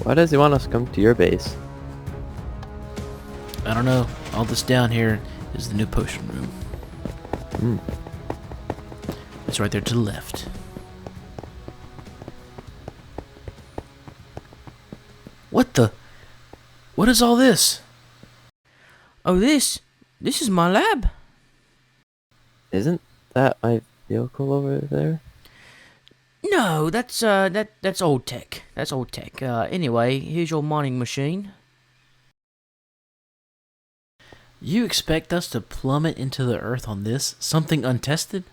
Why does he want us to come to your base? I don't know. All this down here is the new potion room. Hmm. It's right there to the left. What the? What is all this? Oh, this is my lab. Isn't that my vehicle over there? No, that's old tech. That's old tech. Anyway, here's your mining machine. You expect us to plummet into the earth on this? Something untested?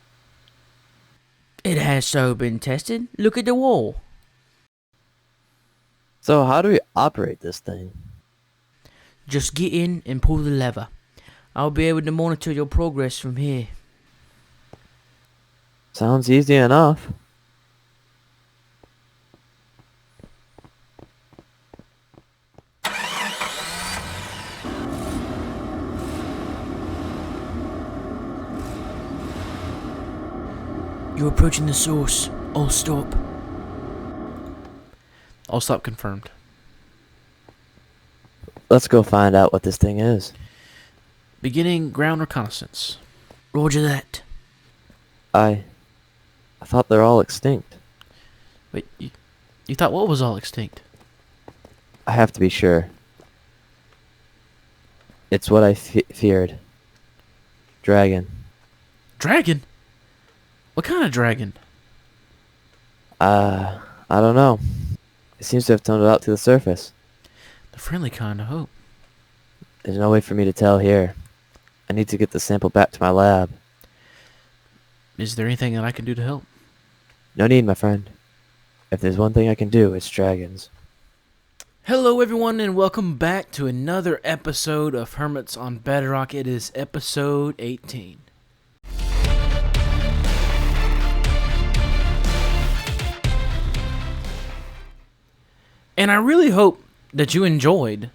It has so been tested. Look at the wall. So how do we operate this thing? Just get in and pull the lever. I'll be able to monitor your progress from here. Sounds easy enough. You're approaching the source. All stop. All stop confirmed. Let's go find out what this thing is. Beginning ground reconnaissance. Roger that. I thought they're all extinct. Wait, you thought what was all extinct? I have to be sure. It's what I feared. Dragon. Dragon? What kind of dragon? I don't know. It seems to have toned it out to the surface. The friendly kind, I hope. There's no way for me to tell here. I need to get the sample back to my lab. Is there anything that I can do to help? No need, my friend. If there's one thing I can do, it's dragons. Hello everyone and welcome back to another episode of Hermits on Bedrock. It is episode 18. And I really hope that you enjoyed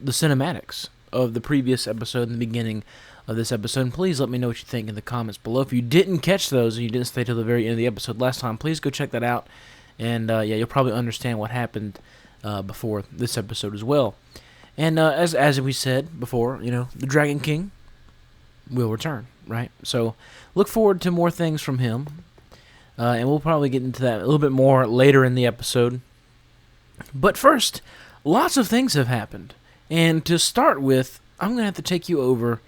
the cinematics of the previous episode and the beginning of this episode. And please let me know what you think in the comments below. If you didn't catch those and you didn't stay till the very end of the episode last time, please go check that out. And yeah, you'll probably understand what happened before this episode as well. And as we said before, you know, the Dragon King will return, right? So look forward to more things from him. And we'll probably get into that a little bit more later in the episode. But first, lots of things have happened. And to start with, I'm going to have to take you over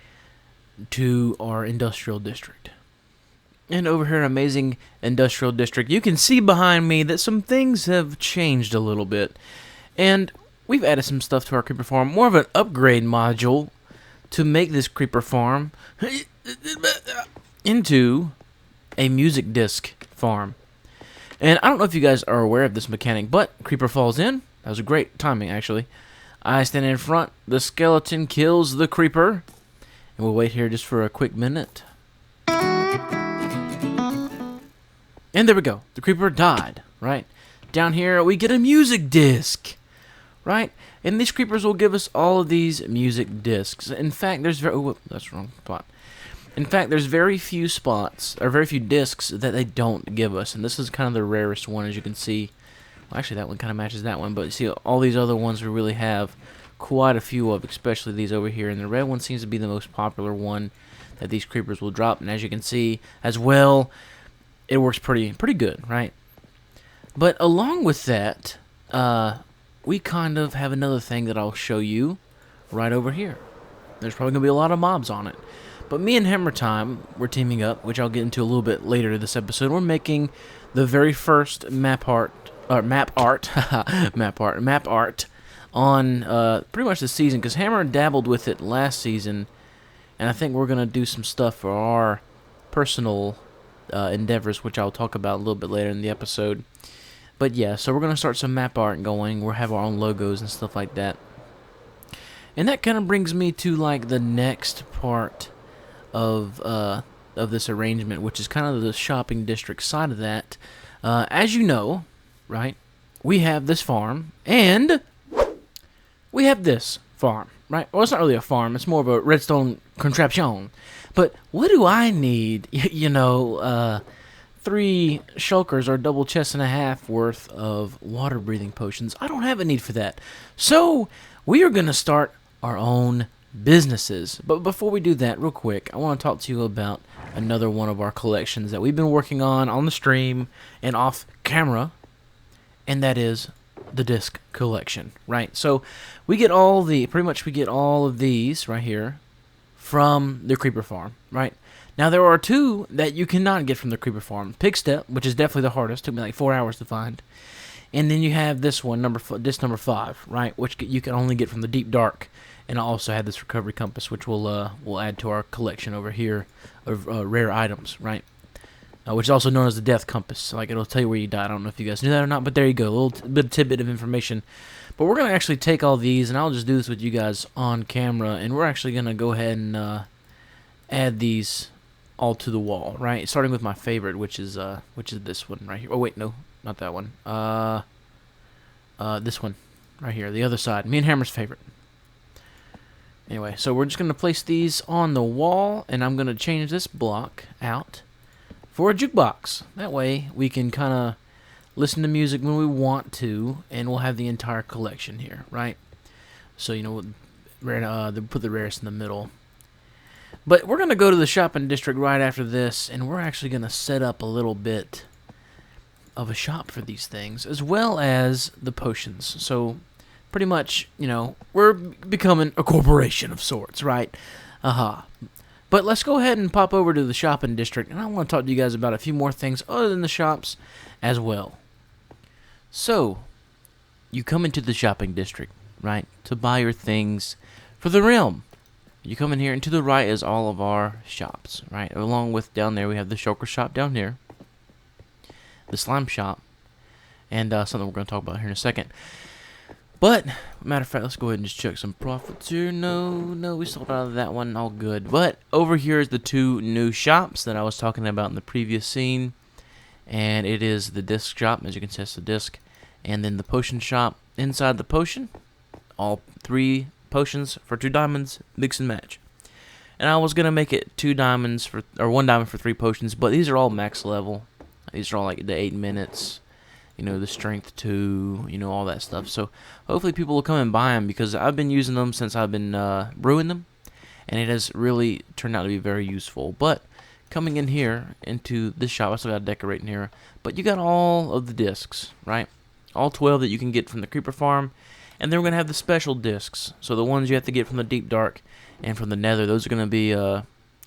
to our industrial district. And over here in Amazing Industrial District, you can see behind me that some things have changed a little bit. And we've added some stuff to our creeper farm. More of an upgrade module to make this creeper farm into a music disc farm. And I don't know if you guys are aware of this mechanic, but creeper falls in. That was a great timing, actually. I stand in front. The skeleton kills the creeper. And we'll wait here just for a quick minute. And there we go. The creeper died, right? Down here, we get a music disc, right? And these creepers will give us all of these music discs. In fact, there's that's the wrong spot. In fact, there's very few spots, or very few discs, that they don't give us. And this is kind of the rarest one, as you can see. Well, actually, that one kind of matches that one. But you see, all these other ones we really have quite a few of, especially these over here. And the red one seems to be the most popular one that these creepers will drop. And as you can see, as well, it works pretty good, right? But along with that, we kind of have another thing that I'll show you right over here. There's probably going to be a lot of mobs on it. But me and Hammer Time, we're teaming up, which I'll get into a little bit later this episode. We're making the very first map art on pretty much this season, because Hammer dabbled with it last season, and I think we're going to do some stuff for our personal endeavors, which I'll talk about a little bit later in the episode. But yeah, so we're going to start some map art going. We'll have our own logos and stuff like that. And that kind of brings me to like the next part of this arrangement, which is kind of the shopping district side of that. As you know, right, we have this farm, and we have this farm, right? Well, it's not really a farm. It's more of a redstone contraption. But what do I need, 3 shulkers or double chest and a half worth of water breathing potions. I don't have a need for that. So we are going to start our own businesses. But before we do that, real quick, I want to talk to you about another one of our collections that we've been working on the stream and off camera, and that is the disc collection, right? So we get we get all of these right here from the creeper farm, right? Now there are 2 that you cannot get from the creeper farm. Pig Step, which is definitely the hardest, took me like 4 hours to find. And then you have this one, disc number 5, right, which you can only get from the Deep Dark. And I also have this recovery compass, which we'll add to our collection over here of rare items, right? Which is also known as the Death Compass. Like, it'll tell you where you died. I don't know if you guys knew that or not, but there you go. A little bit of tidbit of information. But we're going to actually take all these, and I'll just do this with you guys on camera, and we're actually going to go ahead and add these all to the wall, right? Starting with my favorite, which is this one right here. Oh, wait, no, not that one. This one right here, the other side. Me and Hammer's favorite. Anyway, so we're just going to place these on the wall, and I'm going to change this block out for a jukebox. That way we can kind of listen to music when we want to, and we'll have the entire collection here, right? So, you know, put the rarest in the middle. But we're going to go to the shopping district right after this, and we're actually going to set up a little bit of a shop for these things, as well as the potions. So pretty much, you know, we're becoming a corporation of sorts, right? But let's go ahead and pop over to the shopping district, and I want to talk to you guys about a few more things other than the shops as well. So, you come into the shopping district, right, to buy your things for the realm. You come in here, and to the right is all of our shops, right? Along with down there, we have the shulker shop down here, the slime shop, and something we're going to talk about here in a second. But, matter of fact, let's go ahead and just check some profits here. No, we sold out of that one, all good. But over here is the 2 new shops that I was talking about in the previous scene. And it is the disc shop, as you can see, it's the disc. And then the potion shop. Inside the potion, all 3 potions for 2 diamonds, mix and match. And I was going to make it 2 diamonds for, or 1 diamond for 3 potions, but these are all max level. These are all like the 8 minutes. You know, the strength 2, you know, all that stuff. So hopefully people will come and buy them, because I've been using them since I've been brewing them, and it has really turned out to be very useful. But coming in here into this shop, I still got to decorate in here, but you got all of the discs, right? All 12 that you can get from the creeper farm, and then we're going to have the special discs. So the ones you have to get from the Deep Dark and from the Nether, those are going to be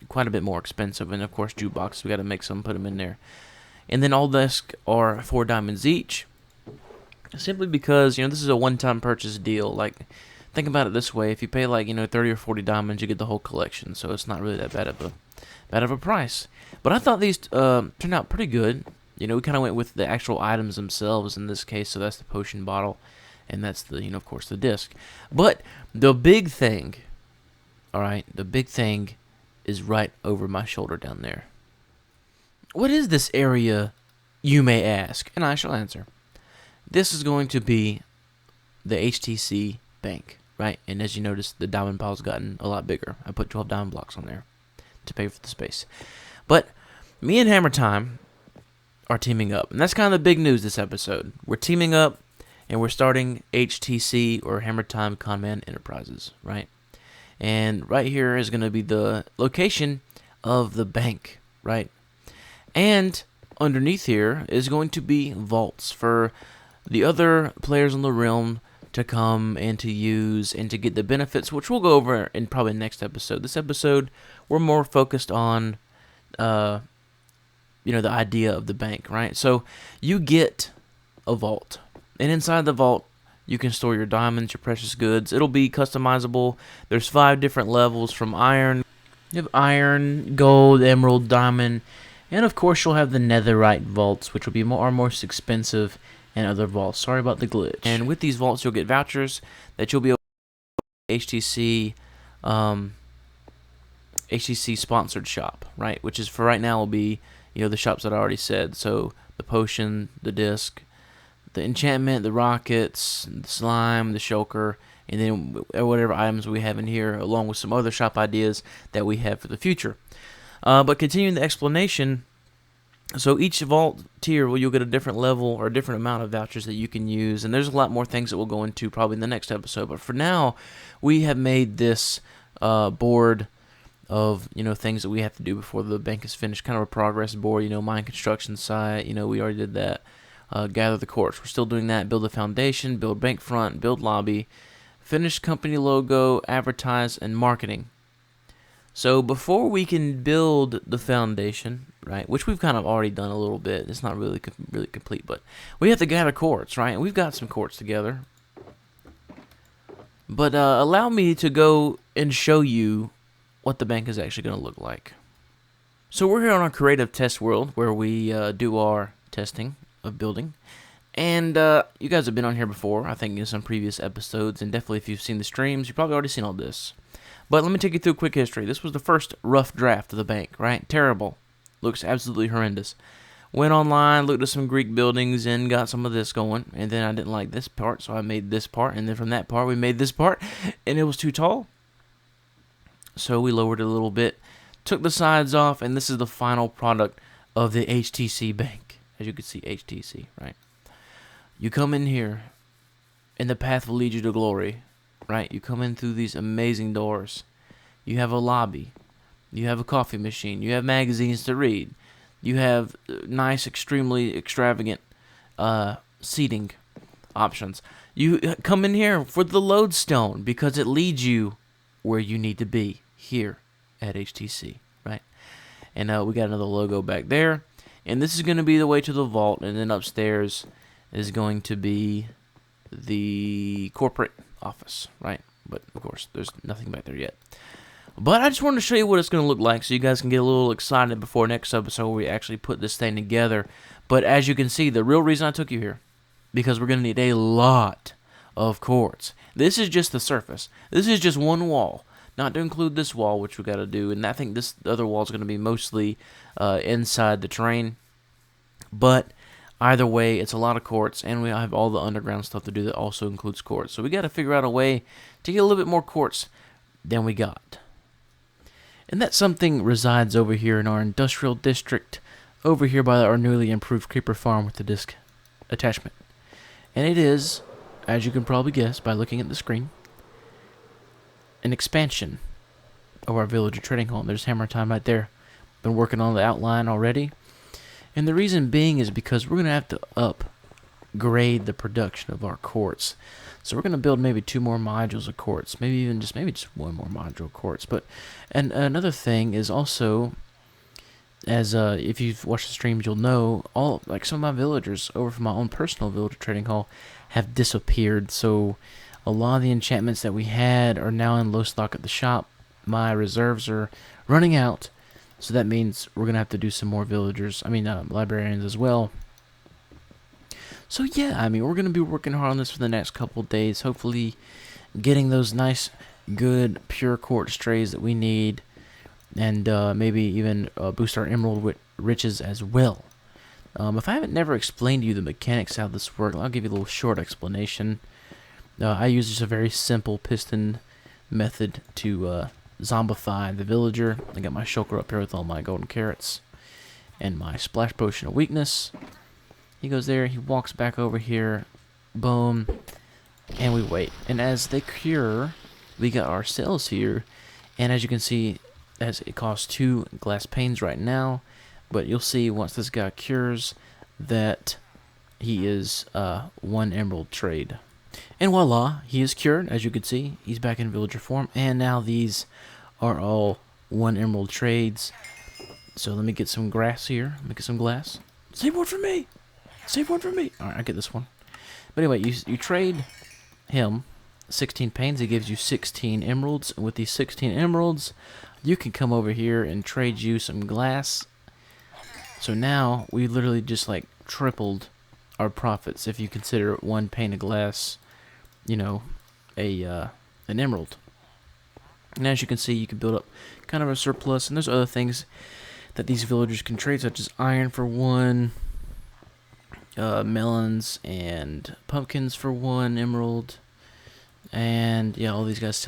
quite a bit more expensive. And of course, jukebox, we got to make some, put them in there. And then all discs are 4 diamonds each, simply because, you know, this is a one-time purchase deal. Like, think about it this way: if you pay like, you know, 30 or 40 diamonds, you get the whole collection. So it's not really that bad of a price. But I thought these turned out pretty good. You know, we kind of went with the actual items themselves in this case. So that's the potion bottle, and that's the, you know, of course, the disc. But the big thing, all right, the big thing is right over my shoulder down there. What is this area, you may ask? And I shall answer. This is going to be the HTC bank, right? And as you notice, the diamond pile's gotten a lot bigger. I put 12 diamond blocks on there to pay for the space. But me and Hammer Time are teaming up. And that's kind of the big news this episode. We're teaming up, and we're starting HTC, or Hammer Time Conman Enterprises, right? And right here is going to be the location of the bank, right? And underneath here is going to be vaults for the other players on the realm to come and to use and to get the benefits, which we'll go over in probably the next episode. This episode, we're more focused on, you know, the idea of the bank, right? So you get a vault, and inside the vault, you can store your diamonds, your precious goods. It'll be customizable. There's 5 different levels from iron. You have iron, gold, emerald, diamond. And of course, you'll have the netherite vaults, which will be more expensive than other vaults. Sorry about the glitch. And with these vaults, you'll get vouchers that you'll be able to HTC, HTC sponsored shop, right? Which is for right now will be, you know, the shops that I already said. So the potion, the disc, the enchantment, the rockets, the slime, the shulker, and then whatever items we have in here, along with some other shop ideas that we have for the future. But continuing the explanation, So each vault tier, well, you'll get a different level or a different amount of vouchers that you can use, and there's a lot more things that we'll go into probably in the next episode. But for now, we have made this board of things that we have to do before the bank is finished, kind of a progress board. Mine construction site. We already did that. Gather the quartz. We're still doing that. Build a foundation. Build bank front. Build lobby. Finish company logo. Advertise and marketing. So before we can build the foundation, right, which we've kind of already done a little bit, it's not really complete, but we have to gather quartz, right? And we've got some quartz together. But allow me to go and show you what the bank is actually going to look like. So we're here on our creative test world where we do our testing of building. And you guys have been on here before, I think in some previous episodes, and definitely if you've seen the streams, you've probably already seen all this. But let me take you through a quick history. This was the first rough draft of the bank, right? Terrible. Looks absolutely horrendous. Went online, looked at some Greek buildings, and got some of this going. And then I didn't like this part, so I made this part. And then from that part, we made this part, and it was too tall. So we lowered it a little bit, took the sides off, and this is the final product of the HTC bank. As you can see, HTC, right? You come in here, and the path will lead you to glory, right? You come in through these amazing doors. You have a lobby. You have a coffee machine. You have magazines to read. You have nice, extremely extravagant seating options. You come in here for the lodestone because it leads you where you need to be here at HTC, right? And we got another logo back there. And this is going to be the way to the vault. And then upstairs is going to be the corporate office, right? But, of course, there's nothing back there yet. But I just wanted to show you what it's going to look like so you guys can get a little excited before next episode where we actually put this thing together. But as you can see, the real reason I took you here, because we're going to need a lot of quartz. This is just the surface. This is just one wall, not to include this wall, which we got to do. And I think this other wall is going to be mostly inside the terrain. But either way, it's a lot of quartz, and we have all the underground stuff to do that also includes quartz. So we got to figure out a way to get a little bit more quartz than we got. And that something resides over here in our industrial district, over here by our newly improved creeper farm with the disc attachment. And it is, as you can probably guess by looking at the screen, an expansion of our villager trading hall. There's hammer time right there. Been working on the outline already. And the reason being is because we're going to have to upgrade the production of our quartz. So we're going to build maybe 2 more modules of quartz, maybe just 1 more module of quartz. But and another thing is also, as if you've watched the streams, you'll know some of my villagers over from my own personal villager trading hall have disappeared. So a lot of the enchantments that we had are now in low stock at the shop. My reserves are running out, so that means we're gonna have to do some more librarians as well. So yeah, we're going to be working hard on this for the next couple of days, hopefully getting those nice, good, pure quartz trays that we need, and maybe even boost our emerald riches as well. If I haven't never explained to you the mechanics how this works, I'll give you a little short explanation. I use just a very simple piston method to zombify the villager. I got my shulker up here with all my golden carrots and my splash potion of weakness. He goes there, he walks back over here, boom, and we wait. And as they cure, we got our cells here, and as you can see, as it costs 2 glass panes right now, but you'll see once this guy cures that he is 1 emerald trade. And voila, he is cured. As you can see, he's back in villager form, and now these are all 1 emerald trades. So let me get some grass here. Let me get some glass. Save one for me. Save one for me. Alright, I get this one. But anyway, you trade him 16 panes. It gives you 16 emeralds. And with these 16 emeralds, you can come over here and trade you some glass. So now we literally just tripled our profits if you consider 1 pane of glass, an emerald. And as you can see, you can build up kind of a surplus. And there's other things that these villagers can trade, such as iron for 1. Melons and pumpkins for 1 emerald, and yeah, all these guys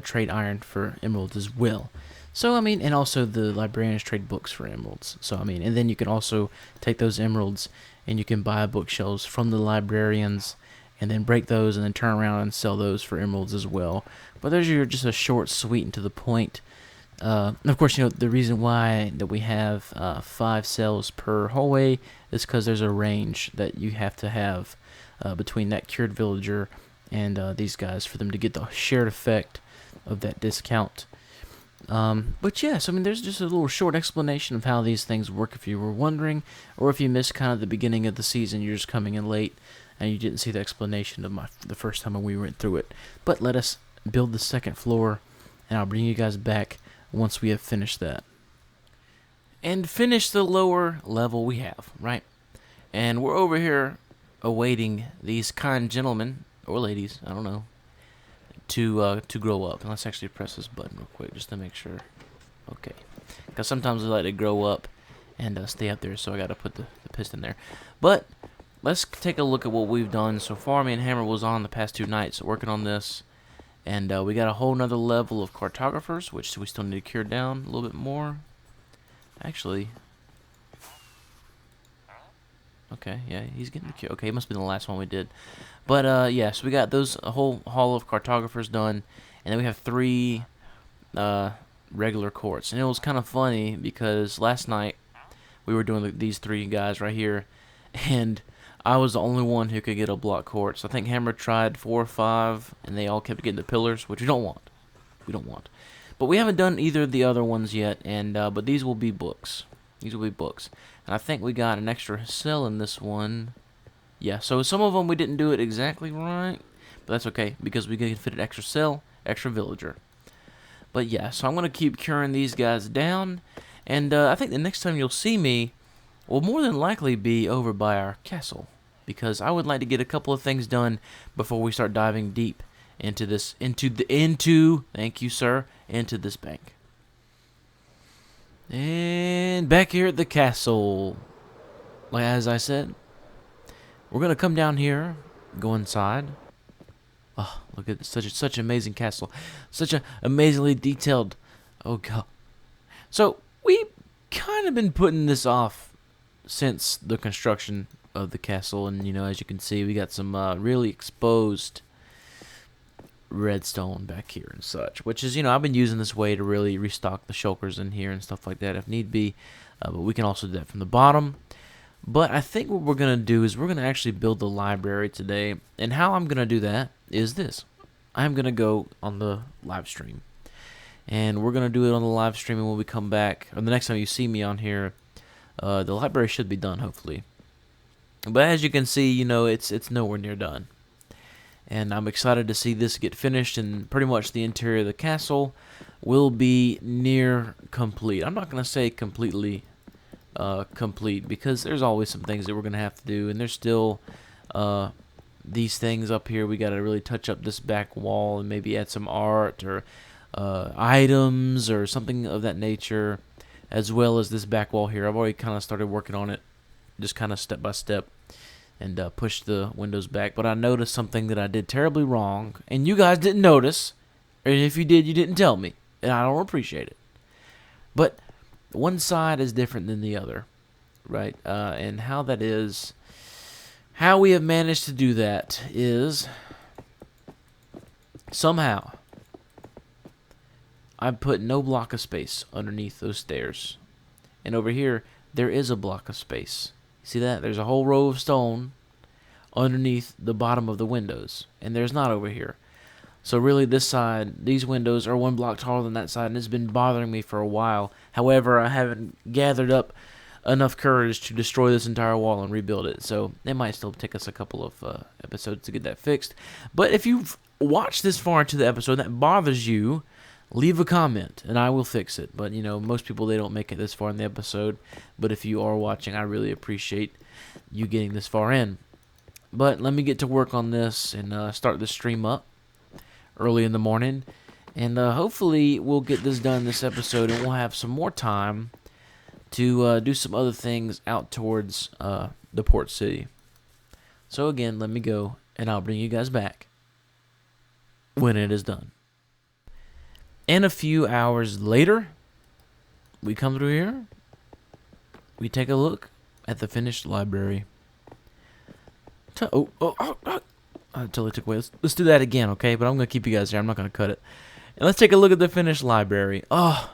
trade iron for emeralds as well. So, I mean, and also the librarians trade books for emeralds. So, I mean, and then you can also take those emeralds and you can buy bookshelves from the librarians and then break those and then turn around and sell those for emeralds as well. But those are just a short, sweet, and to the point. And of course, the reason why that we have 5 cells per hallway is because there's a range that you have to have between that cured villager and these guys for them to get the shared effect of that discount. But yes, I mean, there's just a little short explanation of how these things work if you were wondering, or if you missed kind of the beginning of the season, you're just coming in late and you didn't see the explanation of the first time when we went through it. But let us build the second floor, and I'll bring you guys back once we have finished that. And finish the lower level we have, right? And we're over here awaiting these kind gentlemen, or ladies, I don't know, to grow up. And let's actually press this button real quick just to make sure. Okay. Because sometimes they like to grow up and stay up there, so I got to put the piston there. But let's take a look at what we've done so far. Me and Hammer was on the past 2 nights working on this. And we got a whole nother level of cartographers, which we still need to cure down a little bit more. Actually, okay, yeah, he's getting the cure. Okay, it must be the last one we did. But yeah, so we got a whole hall of cartographers done, and then we have 3 regular courts. And it was kind of funny because last night we were doing these 3 guys right here, and I was the only one who could get a block court. So I think Hammer tried 4 or 5, and they all kept getting the pillars, which we don't want. We don't want. But we haven't done either of the other ones yet, and but these will be books. These will be books. And I think we got an extra cell in this one. Yeah, so some of them we didn't do it exactly right, but that's okay, because we can fit an extra cell, extra villager. But yeah, so I'm going to keep curing these guys down, and I think the next time you'll see me will more than likely be over by our castle, because I would like to get a couple of things done before we start diving deep into this, thank you, sir, into this bank. And back here at the castle, like as I said, we're gonna come down here, go inside. Oh, look at such an amazing castle, such an amazingly detailed. Oh god. So we kind of been putting this off since the construction of the castle, and as you can see, we got some really exposed redstone back here and such, which is I've been using this way to really restock the shulkers in here and stuff like that if need be, but we can also do that from the bottom. But I think what we're gonna do is we're gonna actually build the library today, and how I'm gonna do that is this: I'm gonna go on the live stream, and we're gonna do it on the live stream, and when we come back, or the next time you see me on here, the library should be done, hopefully. But as you can see, it's nowhere near done. And I'm excited to see this get finished, and pretty much the interior of the castle will be near complete. I'm not going to say completely complete, because there's always some things that we're going to have to do, and there's still these things up here. We got to really touch up this back wall and maybe add some art or items or something of that nature, as well as this back wall here. I've already kind of started working on it, just kind of step by step, and push the windows back. But I noticed something that I did terribly wrong, and you guys didn't notice, and if you did, you didn't tell me, and I don't appreciate it. But one side is different than the other, right? And how that is, how we have managed to do that is somehow I put no block of space underneath those stairs, and over here there is a block of space. See that? There's a whole row of stone underneath the bottom of the windows, and there's not over here. So really, this side, these windows are 1 block taller than that side, and it's been bothering me for a while. However, I haven't gathered up enough courage to destroy this entire wall and rebuild it. So it might still take us a couple of episodes to get that fixed. But if you've watched this far into the episode that bothers you, leave a comment and I will fix it. But most people, they don't make it this far in the episode. But if you are watching, I really appreciate you getting this far in. But let me get to work on this and start the stream up early in the morning. And hopefully we'll get this done this episode, and we'll have some more time to do some other things out towards the port city. So again, let me go, and I'll bring you guys back when it is done. And a few hours later, we come through here. We take a look at the finished library. I totally took away. Let's do that again, okay? But I'm going to keep you guys here. I'm not going to cut it. And let's take a look at the finished library. Oh,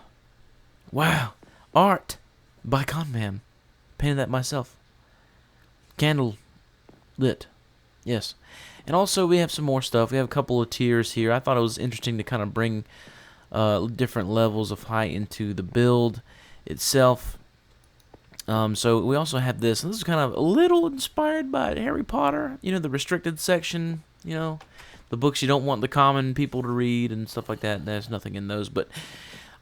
wow. Art by Conman. Painted that myself. Candle lit. Yes. And also we have some more stuff. We have a couple of tiers here. I thought it was interesting to kind of bring different levels of height into the build itself. So we also have this. And this is kind of a little inspired by Harry Potter. You know, the restricted section. You know, the books you don't want the common people to read and stuff like that. There's nothing in those. But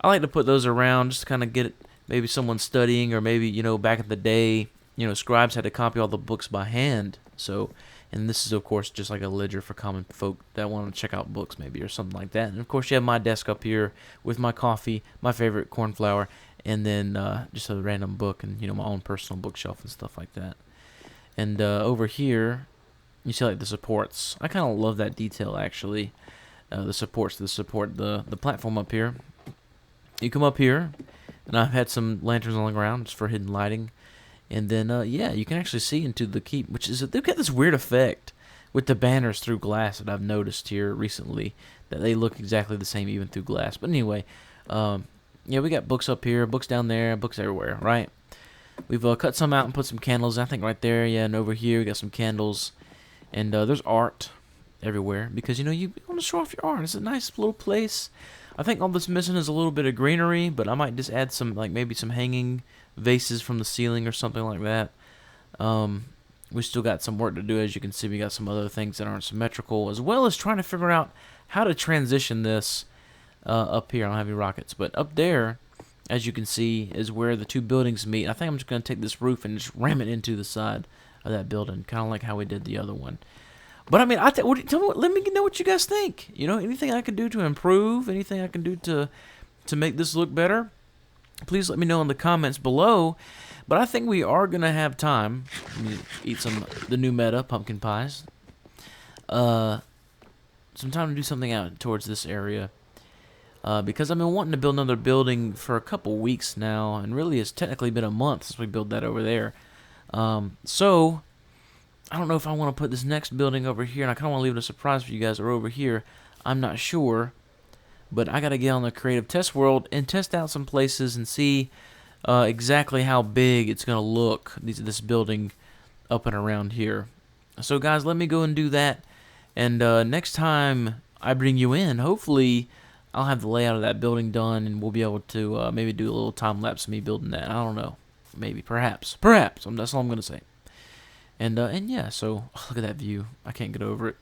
I like to put those around just to kind of get it. Maybe someone studying, or maybe, you know, back in the day, you know, scribes had to copy all the books by hand. So, and this is, of course, just like a ledger for common folk that want to check out books, maybe, or something like that. And, of course, you have my desk up here with my coffee, my favorite cornflower, and then just a random book and, you know, my own personal bookshelf and stuff like that. And over here, you see, like, the supports. I kind of love that detail, actually. The supports that support the platform up here. You come up here. And I've had some lanterns on the ground just for hidden lighting. And then, yeah, you can actually see into the keep, which is, they've got this weird effect with the banners through glass that I've noticed here recently, that they look exactly the same even through glass. But anyway, yeah, we got books up here, books down there, books everywhere, right? We've cut some out and put some candles, I think, right there. Yeah, and over here we got some candles. And there's art everywhere because, you know, you want to show off your art. It's a nice little place. I think all that's missing is a little bit of greenery, but I might just add some, like maybe some hanging vases from the ceiling or something like that. We still got some work to do. As you can see, we got some other things that aren't symmetrical, as well as trying to figure out how to transition this up here. I don't have any rockets, but up there, as you can see, is where the two buildings meet. I think I'm just going to take this roof and just ram it into the side of that building, kind of like how we did the other one. But I mean, tell me let me know what you guys think. You know, anything I can do to improve, anything I can do to make this look better, please let me know in the comments below. But I think we are gonna have time. Let me eat some the new meta pumpkin pies. Some time to do something out towards this area. Because I've been wanting to build another building for a couple weeks now, and really it's technically been a month since we built that over there. So I don't know if I want to put this next building over here, and I kind of want to leave it a surprise for you guys, or over here. I'm not sure, but I got to get on the creative test world and test out some places and see exactly how big it's going to look, this building up and around here. So guys, let me go and do that, and next time I bring you in, hopefully I'll have the layout of that building done, and we'll be able to maybe do a little time lapse of me building that. I don't know, maybe, perhaps. That's all I'm going to say. And yeah, so look at that view. I can't get over it.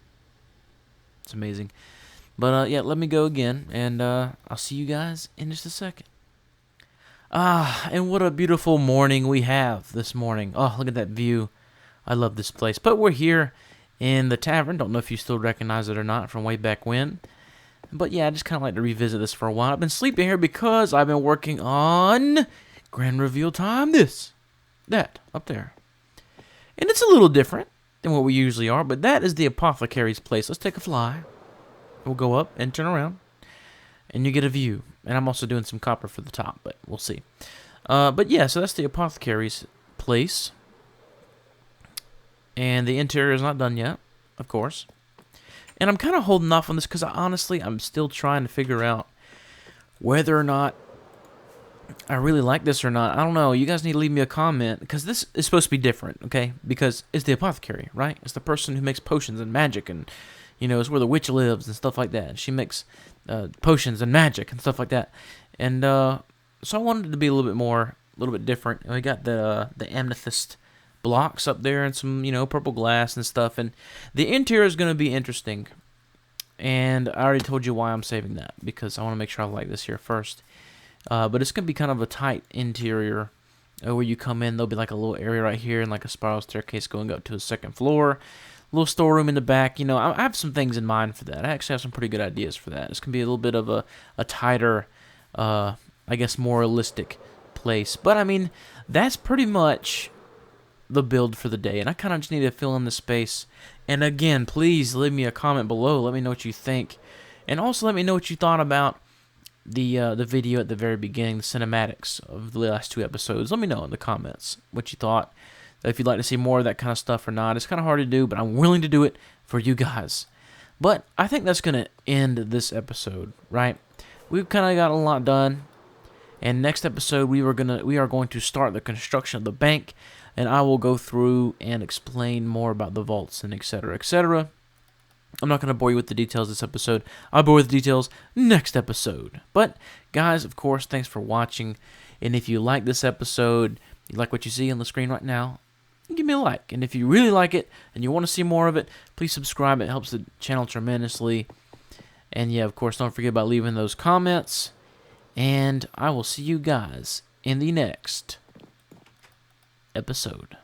It's amazing. But yeah, let me go again, and I'll see you guys in just a second. And what a beautiful morning we have this morning. Oh, look at that view. I love this place. But we're here in the tavern. Don't know if you still recognize it or not from way back when. But yeah, I just kind of like to revisit this for a while. I've been sleeping here because I've been working on grand reveal time. That, up there. And it's a little different than what we usually are, but that is the apothecary's place. Let's take a fly. We'll go up and turn around, and you get a view. And I'm also doing some copper for the top, but we'll see. But yeah, so that's the apothecary's place. And the interior is not done yet, of course. And I'm kind of holding off on this because honestly, I'm still trying to figure out whether or not I really like this or not. I don't know. You guys need to leave me a comment, because this is supposed to be different, okay? Because it's the apothecary, right? It's the person who makes potions and magic, and, you know, it's where the witch lives and stuff like that. And she makes potions and magic and stuff like that. And so I wanted it to be a little bit different. And we got the amethyst blocks up there and some, you know, purple glass and stuff. And the interior is going to be interesting. And I already told you why I'm saving that, because I want to make sure I like this here first. But it's going to be kind of a tight interior where you come in. There'll be like a little area right here and like a spiral staircase going up to a second floor. A little storeroom in the back. You know, I have some things in mind for that. I actually have some pretty good ideas for that. It's going to be a little bit of a tighter, I guess, more realistic place. But, I mean, that's pretty much the build for the day. And I kind of just need to fill in the space. And, again, please leave me a comment below. Let me know what you think. And also let me know what you thought about the video at the very beginning, the cinematics of the last 2 episodes. Let me know in the comments what you thought. If you'd like to see more of that kind of stuff or not. It's kind of hard to do, but I'm willing to do it for you guys. But I think that's going to end this episode, right? We've kind of got a lot done. And next episode, we are going to start the construction of the bank, and I will go through and explain more about the vaults and etc. etc. I'm not going to bore you with the details this episode. I'll bore you with the details next episode. But, guys, of course, thanks for watching. And if you like this episode, you like what you see on the screen right now, give me a like. And if you really like it and you want to see more of it, please subscribe. It helps the channel tremendously. And, yeah, of course, don't forget about leaving those comments. And I will see you guys in the next episode.